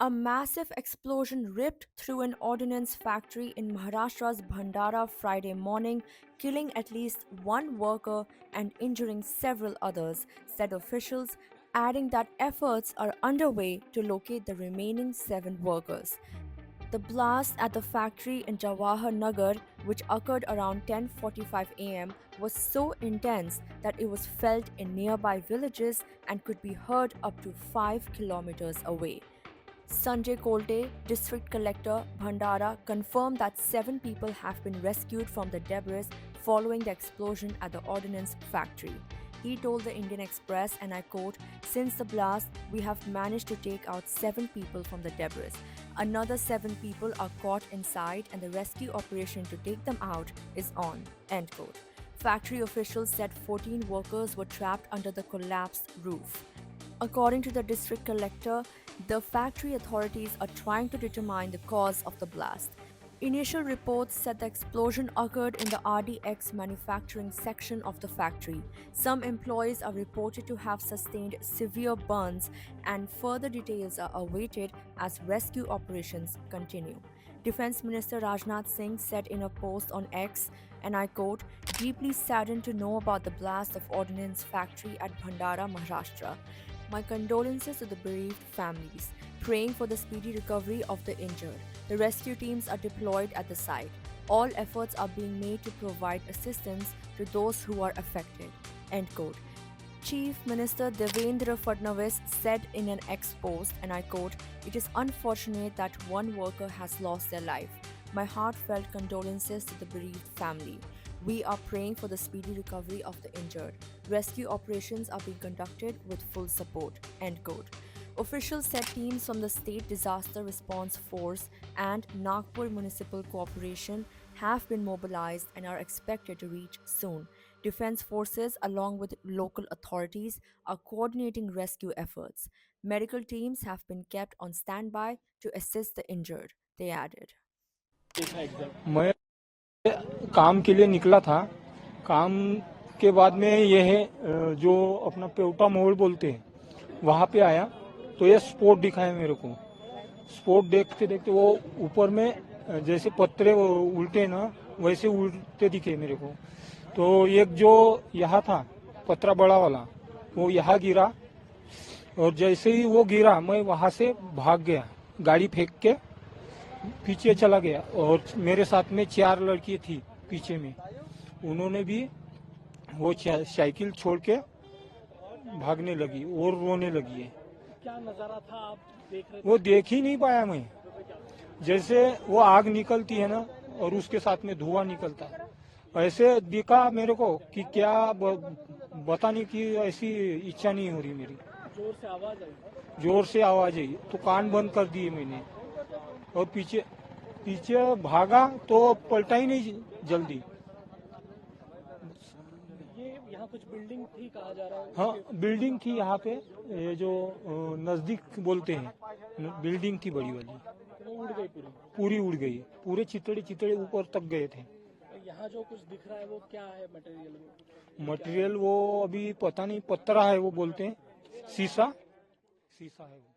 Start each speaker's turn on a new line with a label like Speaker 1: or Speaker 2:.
Speaker 1: A massive explosion ripped through an ordnance factory in Maharashtra's Bhandara Friday morning, killing at least one worker and injuring several others, said officials, adding that efforts are underway to locate the remaining 7 workers. The blast at the factory in Jawahar Nagar, which occurred around 10:45 a.m., was so intense that it was felt in nearby villages and could be heard up to 5 kilometers away. Sanjay Kolte, District Collector, Bhandara, confirmed that 7 people have been rescued from the debris following the explosion at the ordnance factory. He told the Indian Express, and I quote, "Since the blast, we have managed to take out 7 people from the debris. Another 7 people are caught inside, and the rescue operation to take them out is on." End quote. Factory officials said 14 workers were trapped under the collapsed roof. According to the district collector, the factory authorities are trying to determine the cause of the blast. Initial reports said the explosion occurred in the RDX manufacturing section of the factory. Some employees are reported to have sustained severe burns, and further details are awaited as rescue operations continue. Defense Minister Rajnath Singh said in a post on X, and I quote, "Deeply saddened to know about the blast of ordnance factory at Bhandara, Maharashtra. My condolences to the bereaved families, praying for the speedy recovery of the injured. The rescue teams are deployed at the site. All efforts are being made to provide assistance to those who are affected." End quote. Chief Minister Devendra Fadnavis said in an X post, and I quote, "It is unfortunate that one worker has lost their life. My heartfelt condolences to the bereaved family. We are praying for the speedy recovery of the injured. Rescue operations are being conducted with full support." End quote. Officials said teams from the State Disaster Response Force and Nagpur Municipal Corporation have been mobilized and are expected to reach soon. Defense forces, along with local authorities, are coordinating rescue efforts. Medical teams have been kept on standby to assist the injured, they added.
Speaker 2: मैं काम के लिए निकला था। काम के बाद में ये है जो अपना पेवटा मोड़ बोलते हैं, वहाँ पे आया तो ये स्पॉट दिखाया मेरे को। स्पॉट देखते देखते वो ऊपर में जैसे पत्थरे उल्टे ना वैसे उल्टे दिखे मेरे को। तो एक जो यहाँ था पत्थरा बड़ा वाला वो यहाँ गिरा, और जैसे ही वो गिरा मैं वहाँ से भाग गया, गाड़ी फेंक के पीछे चला गया। और मेरे साथ में 4 लड़की थी पीछे में, उन्होंने भी वो साइकिल छोड़ के भागने लगी और रोने लगी है।
Speaker 3: क्या नजारा था आप देख रहे थे?
Speaker 2: वो देख ही नहीं पाया मैं। जैसे वो आग निकलती है ना और उसके साथ में धुआं निकलता है, ऐसे दिखा मेरे को कि क्या बताने की ऐसी इच्छा नहीं हो रही मेरी।
Speaker 3: जोर से आवाज आई?
Speaker 2: जोर से आवाज आई तो कान बंद कर दिए मैंने, और पीछे पीछे भागा तो पलटा ही नहीं जल्दी।
Speaker 3: ये यहाँ कुछ बिल्डिंग थी कहा जा रहा है?
Speaker 2: हाँ, बिल्डिंग थी यहाँ पे, ये जो नजदीक बोलते हैं, बिल्डिंग थी बड़ी वाली।
Speaker 3: तो वो उड़ गई
Speaker 2: पूरी उड़ गई, पूरे चितड़े चितड़े ऊपर तक गए थे।
Speaker 3: यहाँ जो कुछ दिख रहा है वो क्या है मटेरियल में?
Speaker 2: मटेरियल वो अभी पता नहीं, पत्थरा है वो बोलते हैं, शीशा है वो।